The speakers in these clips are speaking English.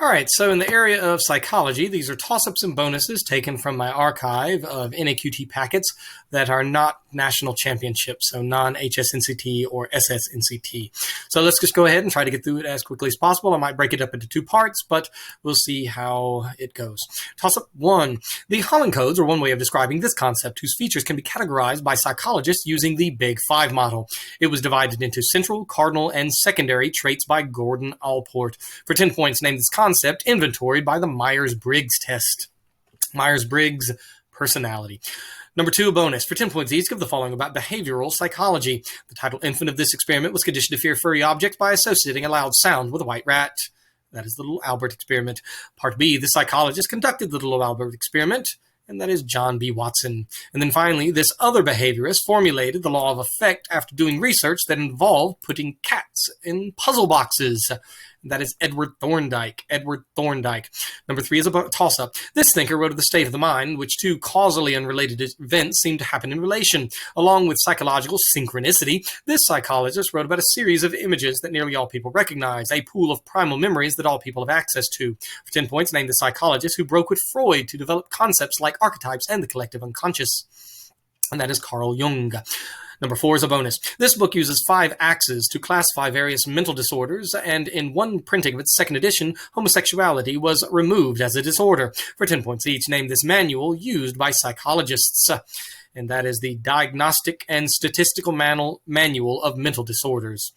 All right, so in the area of psychology, these are toss-ups and bonuses taken from my archive of NAQT packets that are not national championships, so non-HSNCT or SSNCT. So let's just go ahead and try to get through it as quickly as possible. I might break it up into two parts, but we'll see how it goes. Toss-up 1. The Holland codes are one way of describing this concept, whose features can be categorized by psychologists using the Big Five model. It was divided into central, cardinal, and secondary traits by Gordon Allport. For 10 points, name this concept inventoried by the Myers-Briggs test. Myers-Briggs personality. Number 2, a bonus. For 10 points each, give the following about behavioral psychology. The title infant of this experiment was conditioned to fear furry objects by associating a loud sound with a white rat. That is the Little Albert experiment. Part B, the psychologist conducted the Little Albert experiment, and that is John B. Watson. And then finally, this other behaviorist formulated the law of effect after doing research that involved putting cats in puzzle boxes. That is Edward Thorndike. Edward Thorndike. Number 3 is a toss-up. This thinker wrote of the state of the mind in which two causally unrelated events seem to happen in relation. Along with psychological synchronicity, this psychologist wrote about a series of images that nearly all people recognize, a pool of primal memories that all people have access to. For 10 points, name the psychologist who broke with Freud to develop concepts like archetypes and the collective unconscious. And that is Carl Jung. Number 4 is a bonus. This book uses 5 axes to classify various mental disorders, and in one printing of its second edition, homosexuality was removed as a disorder. For 10 points each, name this manual used by psychologists. And that is the Diagnostic and Statistical Manual of Mental Disorders.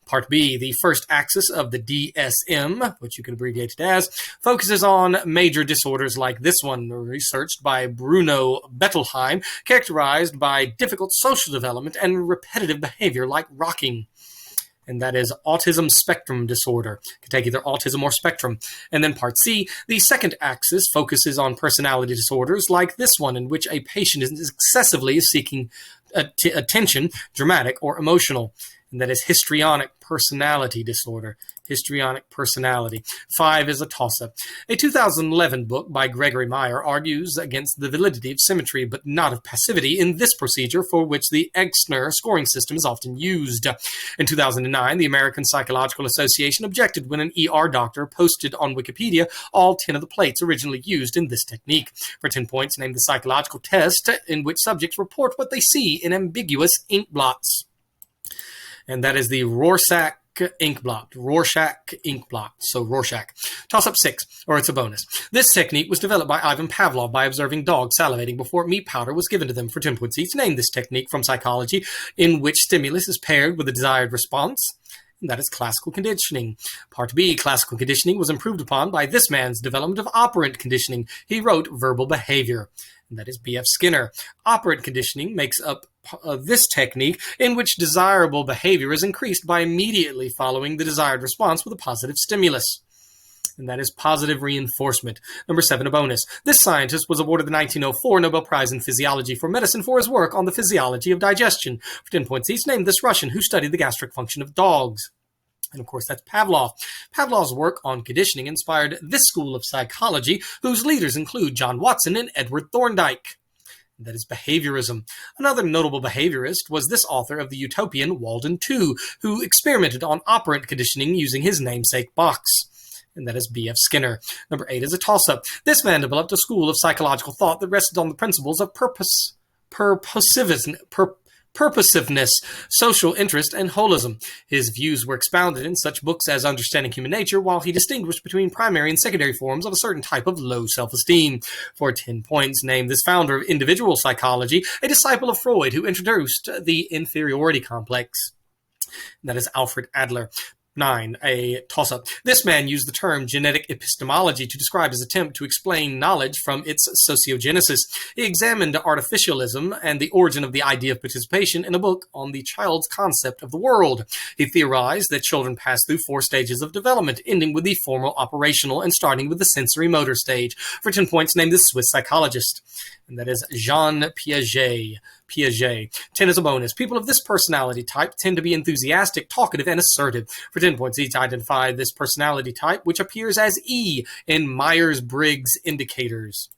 Part B, the first axis of the DSM, which you can abbreviate it as, focuses on major disorders like this one, researched by Bruno Bettelheim, characterized by difficult social development and repetitive behavior like rocking. And that is autism spectrum disorder. You can take either autism or spectrum. And then part C, the second axis focuses on personality disorders like this one, in which a patient is excessively seeking attention, dramatic or emotional. And that is histrionic personality disorder. Histrionic personality. 5 is a toss-up. A 2011 book by Gregory Meyer argues against the validity of symmetry, but not of passivity in this procedure for which the Exner scoring system is often used. In 2009, the American Psychological Association objected when an ER doctor posted on Wikipedia all 10 of the plates originally used in this technique. For 10 points, name the psychological test in which subjects report what they see in ambiguous ink blots. And that is the Rorschach ink blot. Rorschach ink blot. So Rorschach. Toss-up 6, or it's a bonus. This technique was developed by Ivan Pavlov by observing dogs salivating before meat powder was given to them. For 10 points each, name this technique from psychology in which stimulus is paired with a desired response. And that is classical conditioning. Part B, classical conditioning was improved upon by this man's development of operant conditioning. He wrote verbal behavior. And that is B.F. Skinner. Operant conditioning makes up this technique in which desirable behavior is increased by immediately following the desired response with a positive stimulus. And that is positive reinforcement. Number 7, a bonus. This scientist was awarded the 1904 Nobel Prize in Physiology for Medicine for his work on the physiology of digestion. For 10 points each, name this Russian who studied the gastric function of dogs. And of course, that's Pavlov. Pavlov's work on conditioning inspired this school of psychology, whose leaders include John Watson and Edward Thorndike. That is behaviorism. Another notable behaviorist was this author of the utopian Walden II, who experimented on operant conditioning using his namesake box. And that is B.F. Skinner. Number 8 is a toss-up. This man developed a school of psychological thought that rested on the principles of purposiveness, social interest, and holism. His views were expounded in such books as Understanding Human Nature, while he distinguished between primary and secondary forms of a certain type of low self-esteem. For 10 points, name this founder of individual psychology, a disciple of Freud who introduced the inferiority complex. And that is Alfred Adler. 9, a toss-up. This man used the term genetic epistemology to describe his attempt to explain knowledge from its sociogenesis. He examined artificialism and the origin of the idea of participation in a book on the child's concept of the world. He theorized that children pass through 4 stages of development, ending with the formal operational and starting with the sensory motor stage. For 10 points, name this Swiss psychologist. And that is Jean Piaget. Piaget. 10 is a bonus. People of this personality type tend to be enthusiastic, talkative, and assertive. For 10 points each, identify this personality type, which appears as E in Myers-Briggs indicators.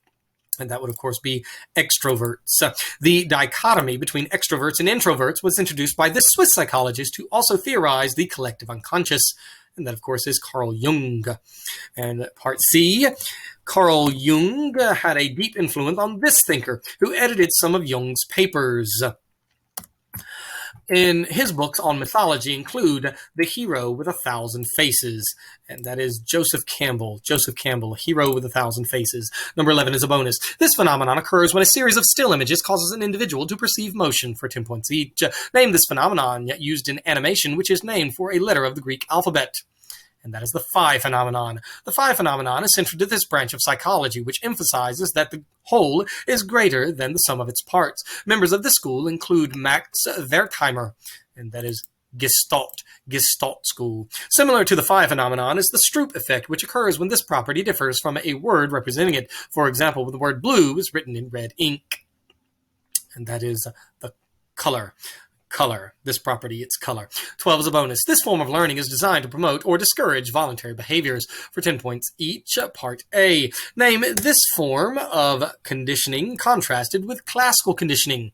And that would, of course, be extroverts. The dichotomy between extroverts and introverts was introduced by this Swiss psychologist who also theorized the collective unconscious. and that, of course, is Carl Jung. And part C, Carl Jung had a deep influence on this thinker, who edited some of Jung's papers. In his books on mythology include The Hero with a Thousand Faces, and that is Joseph Campbell, Hero with a Thousand Faces. Number 11 is a bonus. This phenomenon occurs when a series of still images causes an individual to perceive motion for 10 points each. Name this phenomenon used in animation, which is named for a letter of the Greek alphabet. And that is the phi phenomenon. The phi phenomenon is central to this branch of psychology, which emphasizes that the whole is greater than the sum of its parts. Members of this school include Max Wertheimer, and that is Gestalt school. Similar to the phi phenomenon is the Stroop effect, which occurs when this property differs from a word representing it. For example, when the word blue is written in red ink. And that is the color. This property, its color. 12 is a bonus. This form of learning is designed to promote or discourage voluntary behaviors. For 10 points each, part A. Name this form of conditioning contrasted with classical conditioning.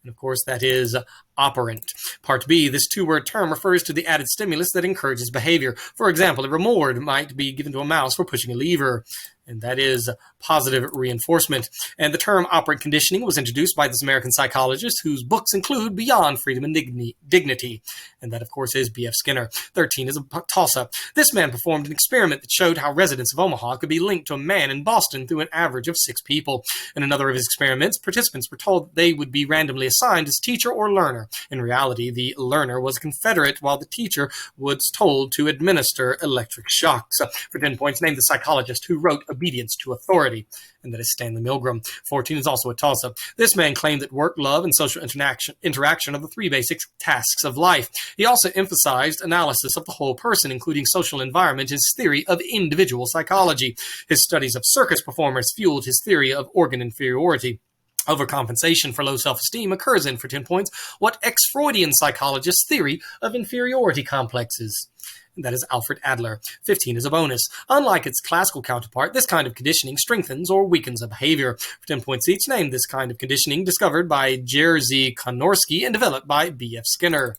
And of course, that is operant. Part B, this two-word term refers to the added stimulus that encourages behavior. For example, a reward might be given to a mouse for pushing a lever, and that is positive reinforcement. And the term operant conditioning was introduced by this American psychologist whose books include Beyond Freedom and Dignity, and that, of course, is B.F. Skinner. 13 is a toss-up. This man performed an experiment that showed how residents of Omaha could be linked to a man in Boston through an average of 6 people. In another of his experiments, participants were told that they would be randomly assigned as teacher or learner. In reality, the learner was a Confederate, while the teacher was told to administer electric shocks. For 10 points, name the psychologist who wrote Obedience to Authority, and that is Stanley Milgram. 14 is also a toss-up. This man claimed that work, love, and social interaction are the 3 basic tasks of life. He also emphasized analysis of the whole person, including social environment, his theory of individual psychology. His studies of circus performers fueled his theory of organ inferiority. Overcompensation for low self-esteem occurs in, for 10 points, what ex-Freudian psychologists' theory of inferiority complexes. And that is Alfred Adler. 15 is a bonus. Unlike its classical counterpart, this kind of conditioning strengthens or weakens a behavior. For 10 points each, name this kind of conditioning discovered by Jerzy Konarski and developed by B.F. Skinner.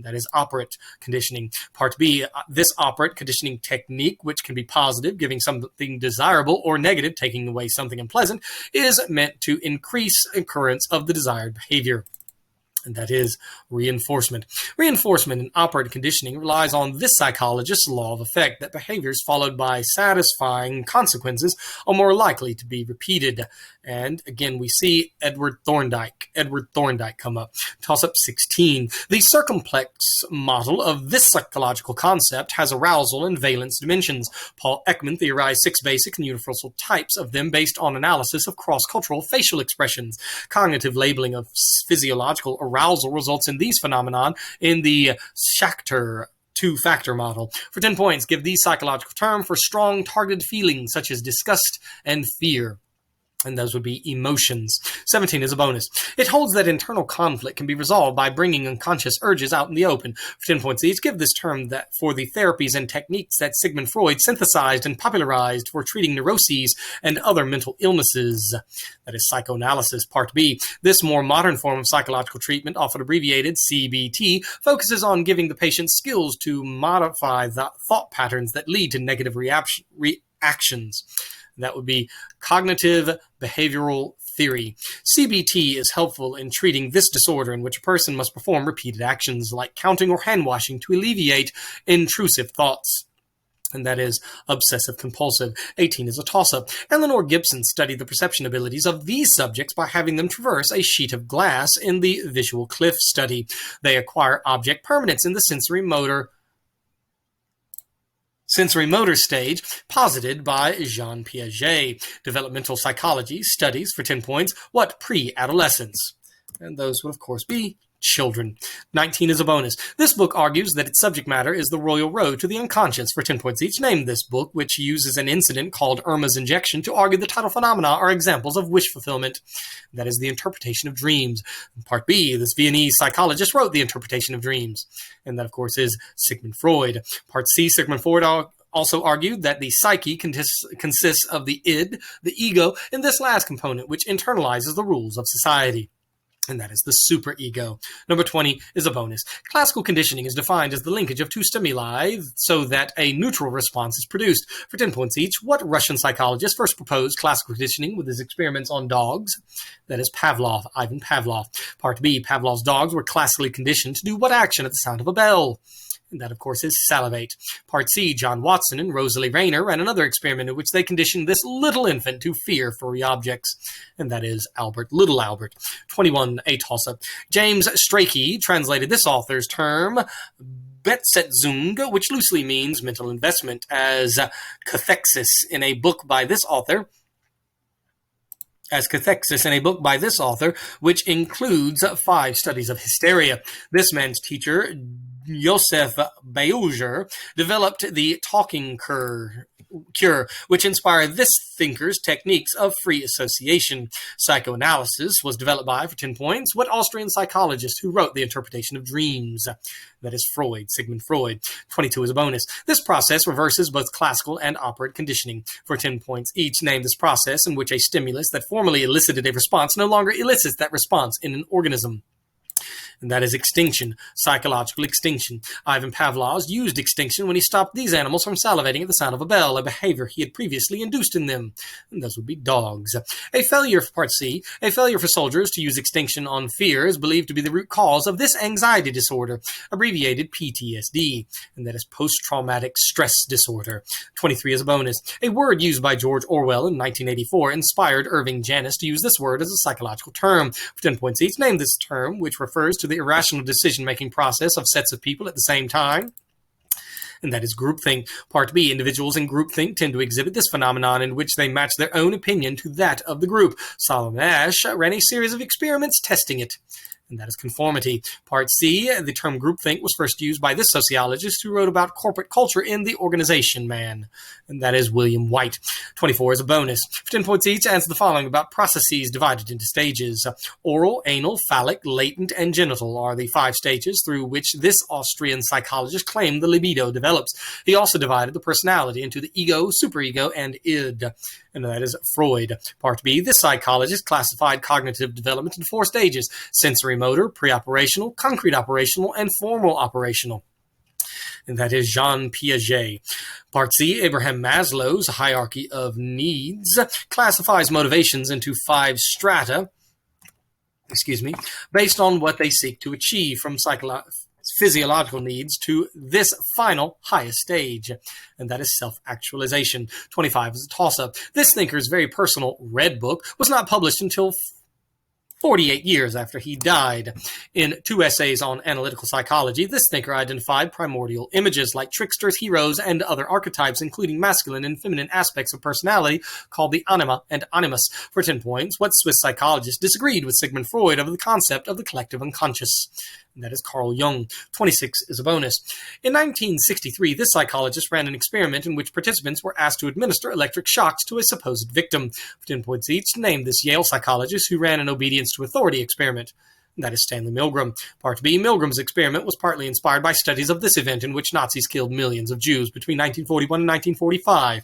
That is operant conditioning. Part B, this operant conditioning technique, which can be positive, giving something desirable, or negative, taking away something unpleasant, is meant to increase occurrence of the desired behavior. And that is reinforcement. Reinforcement in operant conditioning relies on this psychologist's law of effect, that behaviors followed by satisfying consequences are more likely to be repeated. And again, we see Edward Thorndike come up. Toss-up 16. The circumplex model of this psychological concept has arousal and valence dimensions. Paul Ekman theorized 6 basic and universal types of them based on analysis of cross-cultural facial expressions. Cognitive labeling of physiological arousal results in these phenomenon in the Schachter 2-factor model. For 10 points, give the psychological term for strong targeted feelings such as disgust and fear. And those would be emotions. 17 is a bonus. It holds that internal conflict can be resolved by bringing unconscious urges out in the open. For 10 points each, give this term that for the therapies and techniques that Sigmund Freud synthesized and popularized for treating neuroses and other mental illnesses. That is psychoanalysis. Part B. This more modern form of psychological treatment, often abbreviated CBT, focuses on giving the patient skills to modify the thought patterns that lead to negative reactions. That would be cognitive behavioral theory. CBT is helpful in treating this disorder in which a person must perform repeated actions like counting or hand washing to alleviate intrusive thoughts. And that is obsessive-compulsive. 18 is a toss-up. Eleanor Gibson studied the perception abilities of these subjects by having them traverse a sheet of glass in the visual cliff study. They acquire object permanence in the sensory-motor stage, posited by Jean Piaget. Developmental psychology studies, for 10 points, what pre-adolescence. And those would, of course, be children. 19 is a bonus. This book argues that its subject matter is the royal road to the unconscious. For 10 points each, name this book, which uses an incident called Irma's injection to argue that tidal phenomena are examples of wish fulfillment. That is the interpretation of dreams. Part B, this Viennese psychologist wrote The Interpretation of Dreams. And that, of course, is Sigmund Freud. Part C, Sigmund Freud also argued that the psyche consists of the id, the ego, and this last component, which internalizes the rules of society. and that is the superego. Number 20 is a bonus. Classical conditioning is defined as the linkage of two stimuli so that a neutral response is produced. For 10 points each, what Russian psychologist first proposed classical conditioning with his experiments on dogs? That is Pavlov, Ivan Pavlov. Part B, Pavlov's dogs were classically conditioned to do what action at the sound of a bell? And that, of course, is salivate. Part C, John Watson and Rosalie Rayner ran another experiment in which they conditioned this little infant to fear furry objects. And that is Little Albert. 21, a toss-up. James Strachey translated this author's term, Besetzung, which loosely means mental investment, as cathexis in a book by this author, which includes 5 studies of hysteria. This man's teacher, Joseph Beuger, developed the talking cure, which inspired this thinker's techniques of free association. Psychoanalysis was developed by, for 10 points, what Austrian psychologist who wrote The Interpretation of Dreams? That is Freud, Sigmund Freud. 22 is a bonus. This process reverses both classical and operant conditioning. For 10 points each, name this process in which a stimulus that formerly elicited a response no longer elicits that response in an organism. And that is extinction, psychological extinction. Ivan Pavlov used extinction when he stopped these animals from salivating at the sound of a bell, a behavior he had previously induced in them. And those would be dogs. A failure for Part C, a failure for soldiers to use extinction on fear is believed to be the root cause of this anxiety disorder, abbreviated PTSD. And that is post-traumatic stress disorder. 23 is a bonus. A word used by George Orwell in 1984 inspired Irving Janis to use this word as a psychological term. For 10 points each, name this term, which refers to the irrational decision-making process of sets of people at the same time. And that is groupthink. Part B, individuals in groupthink tend to exhibit this phenomenon in which they match their own opinion to that of the group. Solomon Asch ran a series of experiments testing it. And that is conformity. Part C, the term groupthink was first used by this sociologist who wrote about corporate culture in The Organization Man. And that is William White. 24 is a bonus. For 10 points each, answer the following about processes divided into stages. Oral, anal, phallic, latent, and genital are the 5 stages through which this Austrian psychologist claimed the libido develops. He also divided the personality into the ego, superego, and id. And that is Freud. Part B, this psychologist classified cognitive development in 4 stages: sensory motor, pre-operational, concrete operational, and formal operational. And that is Jean Piaget. Part C, Abraham Maslow's hierarchy of needs classifies motivations into 5 strata, based on what they seek to achieve, from physiological needs to this final highest stage, and that is self-actualization. 25 is a toss-up. This thinker's very personal Red Book was not published until 48 years after he died. In 2 essays on analytical psychology, this thinker identified primordial images like tricksters, heroes, and other archetypes, including masculine and feminine aspects of personality, called the anima and animus. For 10 points, what Swiss psychologist disagreed with Sigmund Freud over the concept of the collective unconscious? And that is Carl Jung. 26 is a bonus. In 1963, this psychologist ran an experiment in which participants were asked to administer electric shocks to a supposed victim. For 10 points each, name this Yale psychologist who ran an obedience to authority experiment. And that is Stanley Milgram. Part B, Milgram's experiment was partly inspired by studies of this event in which Nazis killed millions of Jews between 1941 and 1945.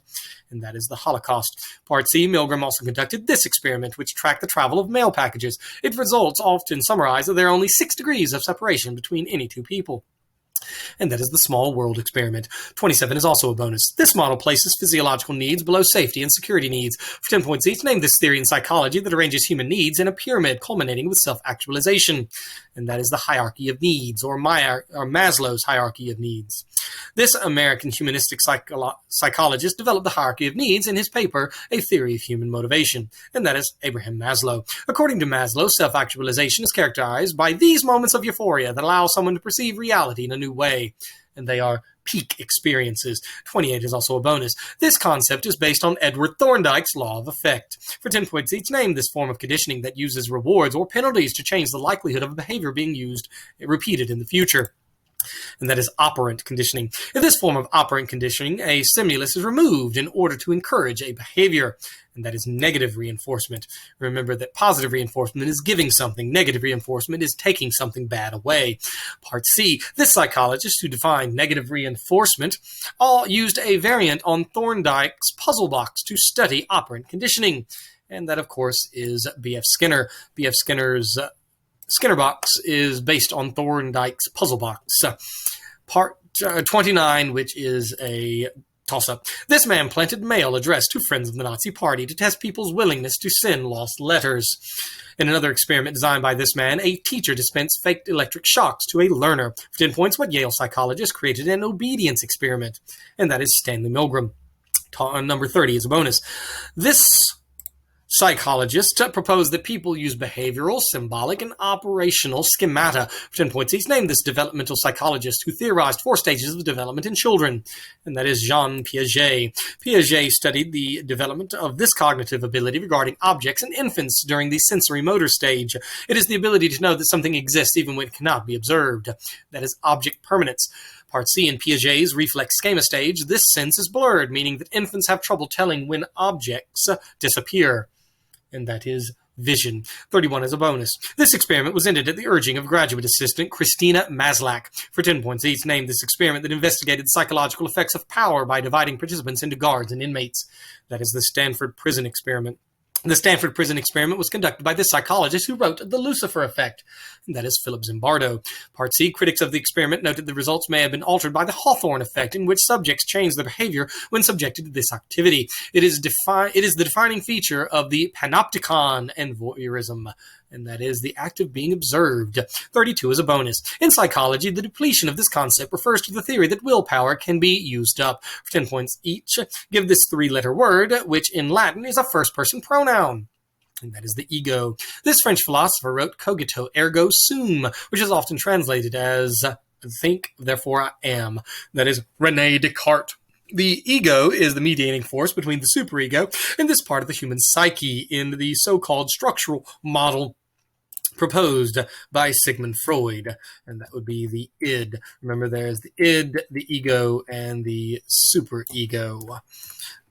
And that is the Holocaust. Part C, Milgram also conducted this experiment, which tracked the travel of mail packages. Its results often summarize that there are only 6 degrees of separation between any 2 people. And that is the small world experiment. 27 is also a bonus. This model places physiological needs below safety and security needs. For 10 points each, name this theory in psychology that arranges human needs in a pyramid culminating with self-actualization. And that is the hierarchy of needs, or Maslow's hierarchy of needs. This American humanistic psychologist developed the hierarchy of needs in his paper, A Theory of Human Motivation. And that is Abraham Maslow. According to Maslow, self-actualization is characterized by these moments of euphoria that allow someone to perceive reality in a new way. And they are peak experiences. 28 is also a bonus. This concept is based on Edward Thorndike's law of effect. For 10 points each, name this form of conditioning that uses rewards or penalties to change the likelihood of a behavior being repeated in the future. And that is operant conditioning. In this form of operant conditioning, a stimulus is removed in order to encourage a behavior. And that is negative reinforcement. Remember that positive reinforcement is giving something. Negative reinforcement is taking something bad away. Part C, this psychologist who defined negative reinforcement used a variant on Thorndike's puzzle box to study operant conditioning. And that, of course, is B.F. Skinner. B.F. Skinner's Skinner box is based on Thorndike's puzzle box. Part 29, which is a toss-up. This man planted mail addressed to friends of the Nazi Party to test people's willingness to send lost letters. In another experiment designed by this man, a teacher dispensed faked electric shocks to a learner. For 10 points, what Yale psychologist created an obedience experiment? And that is Stanley Milgram. Number 30 is a bonus. This psychologist proposed that people use behavioral, symbolic, and operational schemata. For 10 points each, named this developmental psychologist who theorized 4 stages of development in children, and that is Jean Piaget. Piaget studied the development of this cognitive ability regarding objects in infants during the sensory motor stage. It is the ability to know that something exists even when it cannot be observed. That is object permanence. Part C, in Piaget's reflex schema stage, this sense is blurred, meaning that infants have trouble telling when objects disappear. And that is vision. 31 is a bonus. This experiment was ended at the urging of graduate assistant Christina Maslach. For 10 points each, named this experiment that investigated the psychological effects of power by dividing participants into guards and inmates. That is the Stanford Prison Experiment. The Stanford Prison Experiment was conducted by the psychologist who wrote The Lucifer Effect, and that is Philip Zimbardo. Part C, critics of the experiment noted the results may have been altered by the Hawthorne effect, in which subjects change their behavior when subjected to this activity. It is the defining feature of the panopticon and voyeurism, and that is the act of being observed. 32 is a bonus. In psychology, the depletion of this concept refers to the theory that willpower can be used up. For 10 points each, give this 3-letter word, which in Latin is a first-person pronoun. And that is the ego. This French philosopher wrote cogito ergo sum, which is often translated as think, therefore I am. That is René Descartes. The ego is the mediating force between the superego and this part of the human psyche in the so-called structural model proposed by Sigmund Freud, and that would be the id. Remember, there's the id, the ego, and the superego.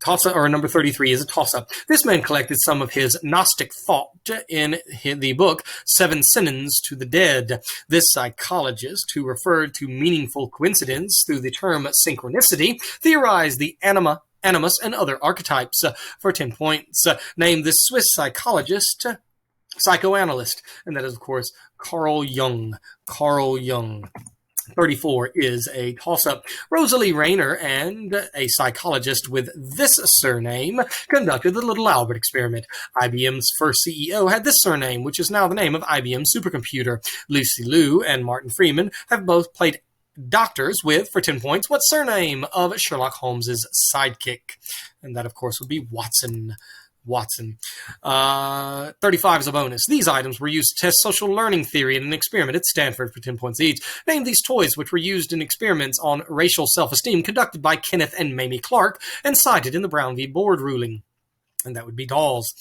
Toss-up, or number 33 is a toss-up. This man collected some of his Gnostic thought in the book 7 Synonyms to the Dead. This psychologist, who referred to meaningful coincidence through the term synchronicity, theorized the anima, animus, and other archetypes. For 10 points, named this Swiss psychologist psychoanalyst, and that is, of course, Carl Jung. Carl Jung. 34 is a toss-up. Rosalie Rayner and a psychologist with this surname conducted the Little Albert experiment. IBM's first CEO had this surname, which is now the name of IBM supercomputer. Lucy Liu and Martin Freeman have both played doctors with, for 10 points, what surname of Sherlock Holmes's sidekick? And that, of course, would be Watson. 35 is a bonus. These items were used to test social learning theory in an experiment at Stanford for 10 points each. Name these toys which were used in experiments on racial self-esteem conducted by Kenneth and Mamie Clark and cited in the Brown v. Board ruling. And that would be dolls.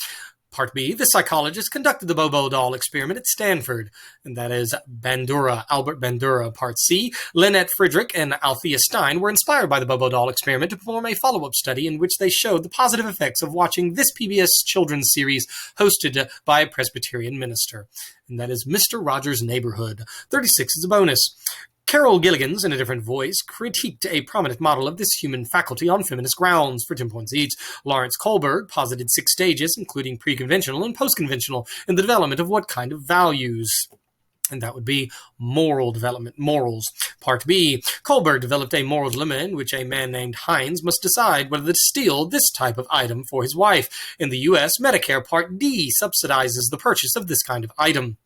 Part B, the psychologist conducted the Bobo doll experiment at Stanford, and that is Bandura, Albert Bandura. Part C, Lynette Friedrich and Althea Stein were inspired by the Bobo doll experiment to perform a follow-up study in which they showed the positive effects of watching this PBS children's series hosted by a Presbyterian minister, and that is Mr. Rogers' Neighborhood. 36 is a bonus. Carol Gilligan's, in a different voice, critiqued a prominent model of this human faculty on feminist grounds for 10 points each. Lawrence Kohlberg posited 6 stages, including pre-conventional and post-conventional, in the development of what kind of values. And that would be moral development, morals. Part B, Kohlberg developed a moral dilemma in which a man named Hines must decide whether to steal this type of item for his wife. In the U.S., Medicare Part D subsidizes the purchase of this kind of item.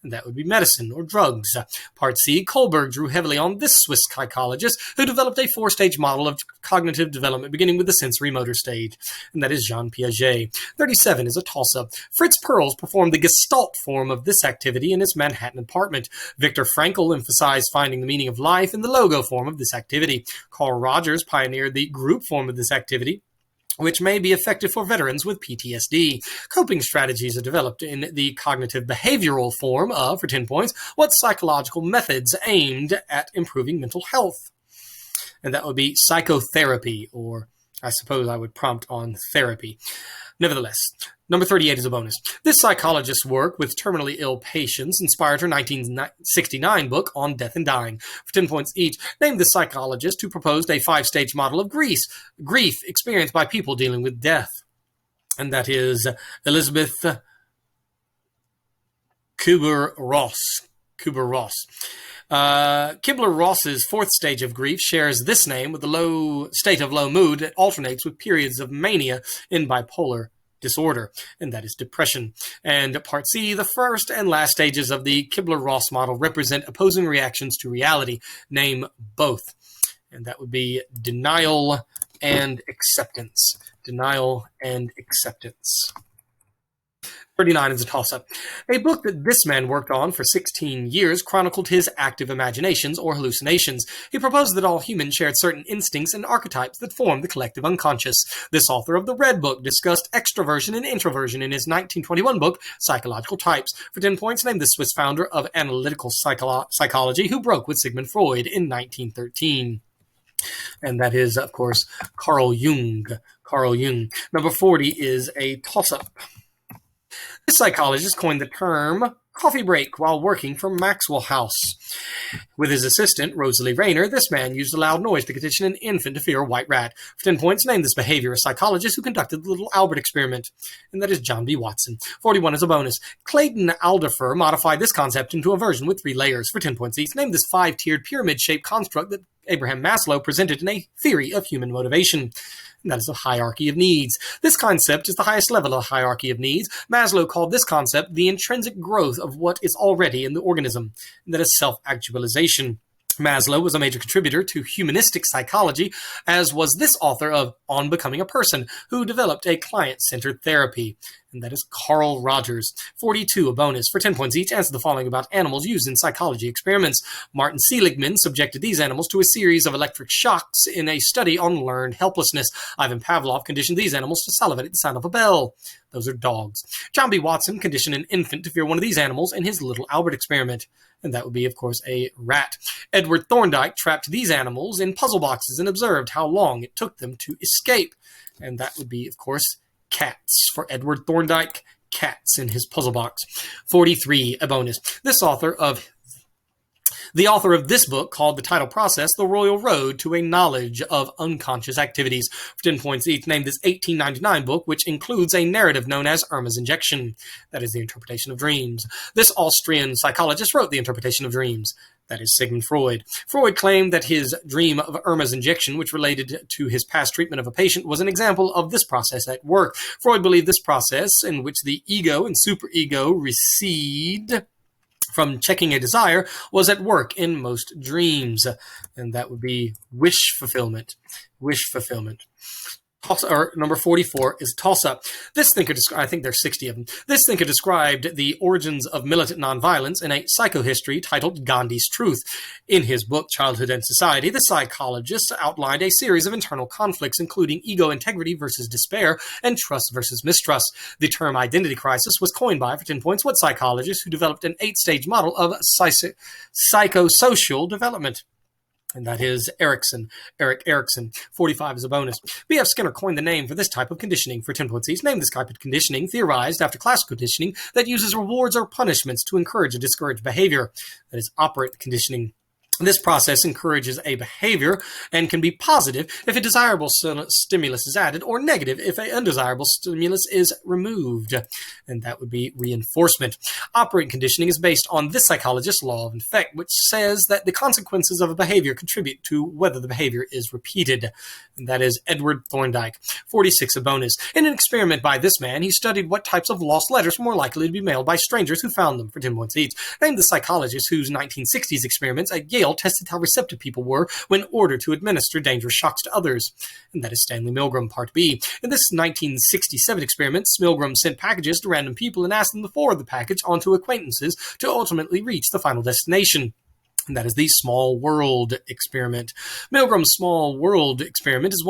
And that would be medicine or drugs. Part C, Kohlberg drew heavily on this Swiss psychologist who developed a 4-stage model of cognitive development beginning with the sensory motor stage, and that is Jean Piaget. 37 is a toss-up. Fritz Perls performed the Gestalt form of this activity in his Manhattan apartment. Viktor Frankl emphasized finding the meaning of life in the logo form of this activity. Carl Rogers pioneered the group form of this activity, which may be effective for veterans with PTSD. Coping strategies are developed in the cognitive behavioral form of, for 10 points, what psychological methods aimed at improving mental health. And that would be psychotherapy, or I suppose I would prompt on therapy. Nevertheless, number 38 is a bonus. This psychologist's work with terminally ill patients inspired her 1969 book on death and dying. For 10 points each, name the psychologist who proposed a 5-stage model of grief experienced by people dealing with death. And that is Elizabeth Kubler-Ross. Kubler-Ross. Kubler-Ross's fourth stage of grief shares this name with the low state of low mood that alternates with periods of mania in bipolar disorder, and that is depression. And part C, the first and last stages of the Kubler-Ross model represent opposing reactions to reality. Name both. And that would be denial and acceptance. Denial and acceptance. 39 is a toss-up. A book that this man worked on for 16 years chronicled his active imaginations or hallucinations. He proposed that all humans shared certain instincts and archetypes that form the collective unconscious. This author of the Red Book discussed extroversion and introversion in his 1921 book, Psychological Types. For 10 points, name the Swiss founder of analytical psychology who broke with Sigmund Freud in 1913. And that is, of course, Carl Jung. Carl Jung. Number 40 is a toss-up. This psychologist coined the term coffee break while working for Maxwell House. With his assistant, Rosalie Rayner, this man used a loud noise to condition an infant to fear a white rat. For 10 points, name this behaviorist psychologist who conducted the Little Albert experiment. And that is John B. Watson. 41 is a bonus. Clayton Alderfer modified this concept into a version with 3 layers. For 10 points each, name this 5-tiered pyramid-shaped construct that Abraham Maslow presented in a theory of human motivation. And that is a hierarchy of needs. This concept is the highest level of hierarchy of needs. Maslow called this concept the intrinsic growth of what is already in the organism. And that is self-actualization. Maslow was a major contributor to humanistic psychology, as was this author of On Becoming a Person, who developed a client-centered therapy. And that is Carl Rogers. 42, a bonus. For 10 points each, answer the following about animals used in psychology experiments. Martin Seligman subjected these animals to a series of electric shocks in a study on learned helplessness. Ivan Pavlov conditioned these animals to salivate at the sound of a bell. Those are dogs. John B. Watson conditioned an infant to fear one of these animals in his Little Albert experiment. And that would be, of course, a rat. Edward Thorndike trapped these animals in puzzle boxes and observed how long it took them to escape. And that would be, of course, cats. For Edward Thorndike, cats in his puzzle box. 43, a bonus. The author of this book called the title process The Royal Road to a Knowledge of Unconscious Activities. For 10 points each, name this 1899 book, which includes a narrative known as Irma's Injection. That is the interpretation of dreams. This Austrian psychologist wrote the interpretation of dreams. That is Sigmund Freud. Freud claimed that his dream of Irma's injection, which related to his past treatment of a patient, was an example of this process at work. Freud believed this process, in which the ego and superego recede from checking a desire, was at work in most dreams. And that would be wish fulfillment. Wish fulfillment. Number 44 is toss-up. This thinker, I think there's 60 of them. This thinker described the origins of militant nonviolence in a psychohistory titled Gandhi's Truth. In his book, Childhood and Society, the psychologist outlined a series of internal conflicts, including ego integrity versus despair and trust versus mistrust. The term identity crisis was coined by, for 10 points, what psychologist who developed an 8-stage model of psychosocial development. And that is Erik Erikson. 45 is a bonus. B.F. Skinner coined the name for this type of conditioning. For 10 points each, name this type of conditioning theorized after classical conditioning that uses rewards or punishments to encourage or discourage behavior. That is operant conditioning. This process encourages a behavior and can be positive if a desirable stimulus is added, or negative if an undesirable stimulus is removed. And that would be reinforcement. Operant conditioning is based on this psychologist's law of effect, which says that the consequences of a behavior contribute to whether the behavior is repeated. And that is Edward Thorndike. 46, a bonus. In an experiment by this man, he studied what types of lost letters were more likely to be mailed by strangers who found them. For 10 points each, named the psychologist whose 1960s experiments at Yale tested how receptive people were when ordered to administer dangerous shocks to others. And that is Stanley Milgram, Part B. In this 1967 experiment, Milgram sent packages to random people and asked them to forward the package onto acquaintances to ultimately reach the final destination. And that is the Small World experiment. Milgram's Small World experiment is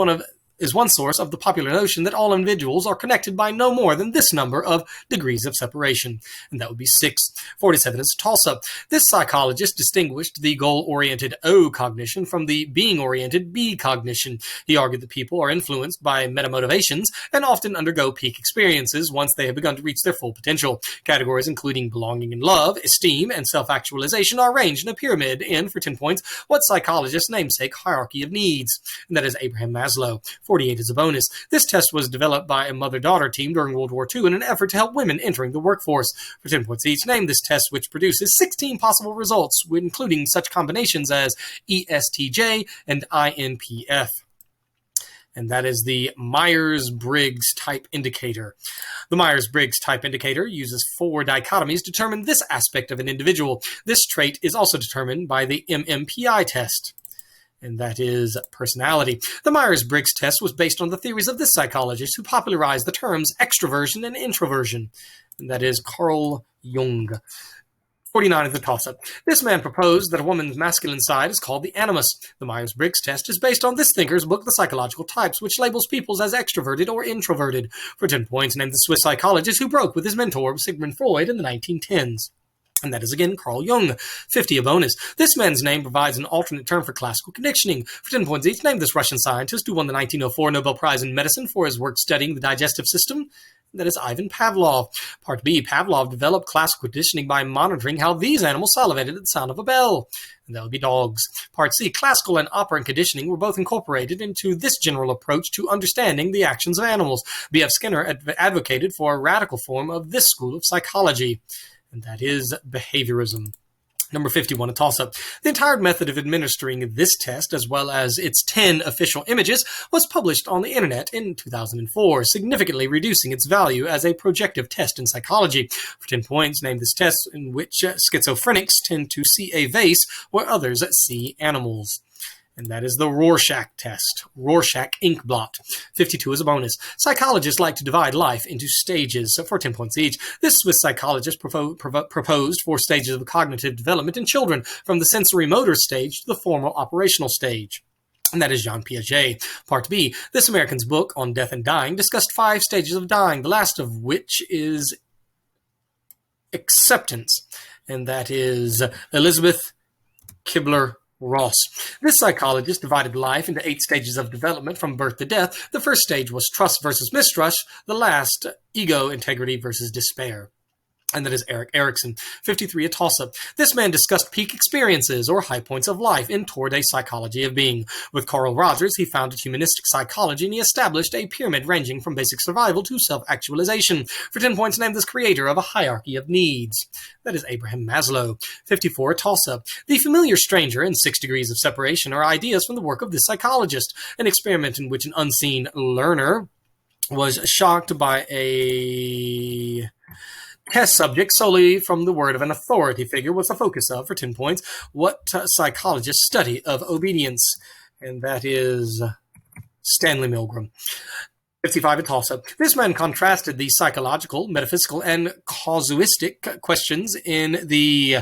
one source of the popular notion that all individuals are connected by no more than this number of degrees of separation. And that would be 6. 47 is a toss-up. This psychologist distinguished the goal-oriented O cognition from the being-oriented B cognition. He argued that people are influenced by metamotivations and often undergo peak experiences once they have begun to reach their full potential. Categories including belonging and love, esteem, and self-actualization are arranged in a pyramid in, for 10 points, what psychologist's namesake hierarchy of needs. And that is Abraham Maslow. 48 is a bonus. This test was developed by a mother-daughter team during World War II in an effort to help women entering the workforce. For 10 points each, name this test, which produces 16 possible results, including such combinations as ESTJ and INPF. And that is the Myers-Briggs Type Indicator. The Myers-Briggs Type Indicator uses 4 dichotomies to determine this aspect of an individual. This trait is also determined by the MMPI test, and that is personality. The Myers-Briggs test was based on the theories of this psychologist who popularized the terms extroversion and introversion, and that is Carl Jung. 49 is the toss-up. This man proposed that a woman's masculine side is called the animus. The Myers-Briggs test is based on this thinker's book, The Psychological Types, which labels peoples as extroverted or introverted. For 10 points, name the Swiss psychologist who broke with his mentor, Sigmund Freud, in the 1910s. And that is again Carl Jung. 50 a bonus. This man's name provides an alternate term for classical conditioning. For 10 points each, name this Russian scientist who won the 1904 Nobel Prize in Medicine for his work studying the digestive system. That is Ivan Pavlov. Part B, Pavlov developed classical conditioning by monitoring how these animals salivated at the sound of a bell. And that would be dogs. Part C, classical and operant conditioning were both incorporated into this general approach to understanding the actions of animals. B.F. Skinner advocated for a radical form of this school of psychology, and that is behaviorism. Number 51, a toss-up. The entire method of administering this test, as well as its 10 official images, was published on the internet in 2004, significantly reducing its value as a projective test in psychology. For 10 points, name this test in which schizophrenics tend to see a vase where others see animals. And that is the Rorschach test, Rorschach ink blot. 52 is a bonus. Psychologists like to divide life into stages for 10 points each. This Swiss psychologist proposed 4 stages of cognitive development in children, from the sensory motor stage to the formal operational stage. And that is Jean Piaget. Part B, this American's book on death and dying discussed 5 stages of dying, the last of which is acceptance. And that is Elizabeth Kubler-Ross. This psychologist divided life into 8 stages of development from birth to death. The first stage was trust versus mistrust. The last, ego, integrity versus despair. And that is Erik Erikson. 53, a toss-up. This man discussed peak experiences, or high points of life, in Toward Psychology of Being. With Carl Rogers, he founded humanistic psychology, and he established a pyramid ranging from basic survival to self-actualization. For 10 points, name this creator of a hierarchy of needs. That is Abraham Maslow. 54, a toss-up. The familiar stranger and 6 degrees of separation are ideas from the work of this psychologist, an experiment in which an unseen learner was shocked by a test subject solely from the word of an authority figure was the focus of, for 10 points, what psychologists study of obedience. And that is Stanley Milgram. 55, a toss-up. This man contrasted the psychological, metaphysical, and casuistic questions in the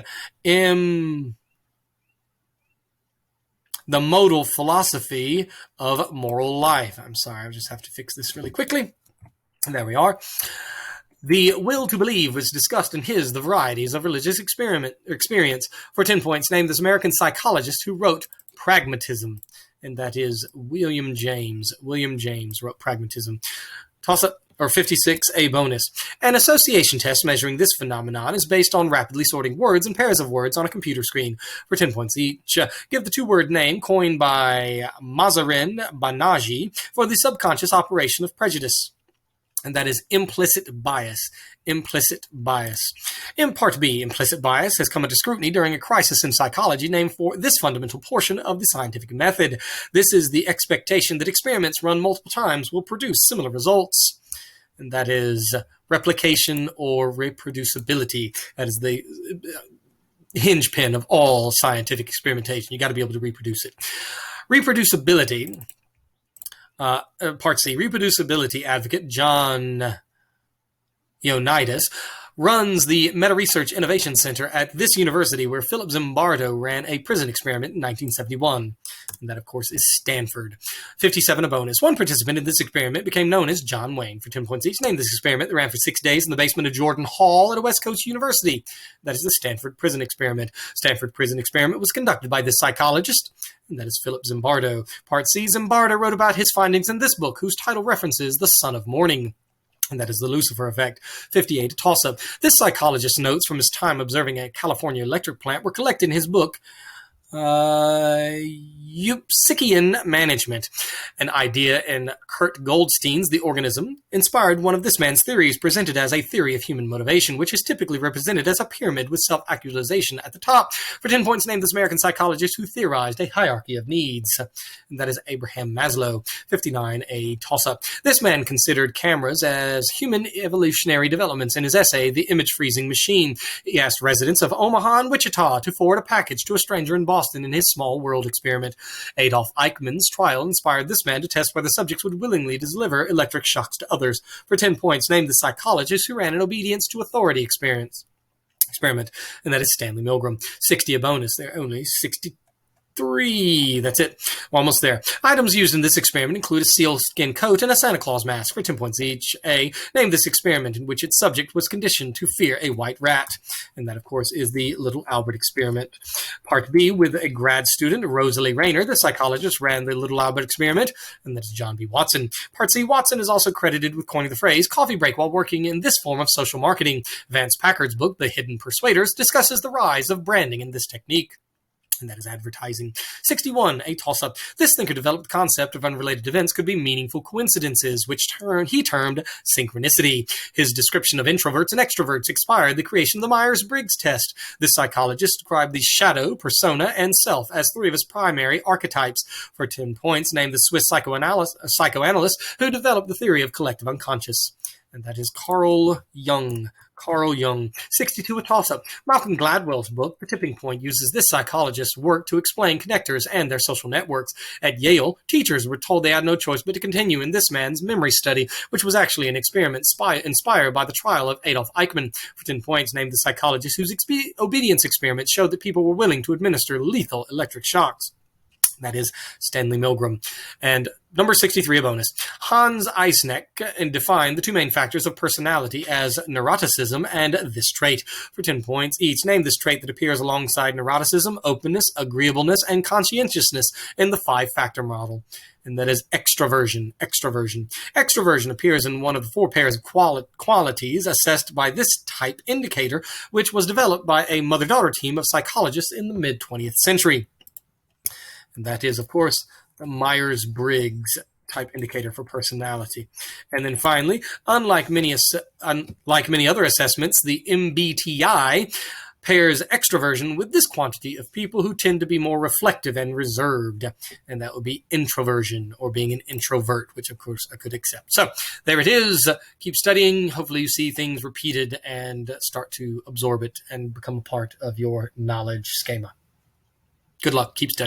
modal philosophy of moral life. I'm sorry, I just have to fix this really quickly. There we are. The will to believe was discussed in his The Varieties of Religious Experience. For 10 points, name this American psychologist who wrote Pragmatism. And that is William James. William James wrote Pragmatism. Toss-up, or 56, a bonus. An association test measuring this phenomenon is based on rapidly sorting words and pairs of words on a computer screen. For 10 points each, give the 2-word name coined by Mazarin Banaji for the subconscious operation of prejudice. And that is implicit bias. Implicit bias. In Part B, implicit bias has come into scrutiny during a crisis in psychology named for this fundamental portion of the scientific method. This is the expectation that experiments run multiple times will produce similar results. And that is replication or reproducibility. That is the hinge pin of all scientific experimentation. You got to be able to reproduce it. Reproducibility. Part C, reproducibility advocate John Ioannidis runs the Meta Research Innovation Center at this university, where Philip Zimbardo ran a prison experiment in 1971. And that, of course, is Stanford. 57, a bonus. One participant in this experiment became known as John Wayne. For 10 points each, name this experiment that ran for 6 days in the basement of Jordan Hall at a West Coast university. That is the Stanford Prison Experiment. Stanford Prison Experiment was conducted by this psychologist, and that is Philip Zimbardo. Part C, Zimbardo wrote about his findings in this book, whose title references the Son of Morning. And that is the Lucifer effect. 58, a toss-up. This psychologist's notes from his time observing a California electric plant were collected in his book, Eupsychian management. An idea in Kurt Goldstein's The Organism inspired one of this man's theories, presented as a theory of human motivation, which is typically represented as a pyramid with self-actualization at the top. For 10 points, name this American psychologist who theorized a hierarchy of needs. And that is Abraham Maslow. 59, a toss-up. This man considered cameras as human evolutionary developments in his essay, The Image Freezing Machine. He asked residents of Omaha and Wichita to forward a package to a stranger in Boston in his small world experiment. Adolf Eichmann's trial inspired this man to test whether subjects would willingly deliver electric shocks to others. For 10 points, name the psychologist who ran an obedience to authority experiment, and that is Stanley Milgram. 60 a bonus. There are only 63. That's it. We're almost there. Items used in this experiment include a sealskin coat and a Santa Claus mask. For 10 points each. A. Name this experiment in which its subject was conditioned to fear a white rat. And that, of course, is the Little Albert experiment. Part B, with a grad student, Rosalie Rayner, the psychologist ran the Little Albert experiment, and that is John B. Watson. Part C, Watson is also credited with coining the phrase coffee break while working in this form of social marketing. Vance Packard's book, The Hidden Persuaders, discusses the rise of branding in this technique. And that is advertising. 61, a toss-up. This thinker developed the concept of unrelated events could be meaningful coincidences, which he termed synchronicity. His description of introverts and extroverts inspired the creation of the Myers-Briggs test. This psychologist described the shadow, persona, and self as three of his primary archetypes. For 10 points, named the Swiss psychoanalyst who developed the theory of collective unconscious. And that is Carl Jung. Carl Jung. 62, a toss-up. Malcolm Gladwell's book, The Tipping Point, uses this psychologist's work to explain connectors and their social networks. At Yale, teachers were told they had no choice but to continue in this man's memory study, which was actually an experiment inspired by the trial of Adolf Eichmann. For 10 points, named the psychologist whose obedience experiment showed that people were willing to administer lethal electric shocks. That is Stanley Milgram. And number 63, a bonus. Hans Eysenck defined the two main factors of personality as neuroticism and this trait. For 10 points each, name this trait that appears alongside neuroticism, openness, agreeableness, and conscientiousness in the 5-factor model. And that is extroversion. Extroversion appears in one of the 4 pairs of qualities assessed by this type indicator, which was developed by a mother-daughter team of psychologists in the mid-20th century. And that is, of course, the Myers-Briggs type indicator for personality. And then finally, unlike many other assessments, the MBTI pairs extroversion with this quantity of people who tend to be more reflective and reserved. And that would be introversion, or being an introvert, which of course I could accept. So there it is. Keep studying. Hopefully you see things repeated and start to absorb it and become a part of your knowledge schema. Good luck. Keep studying.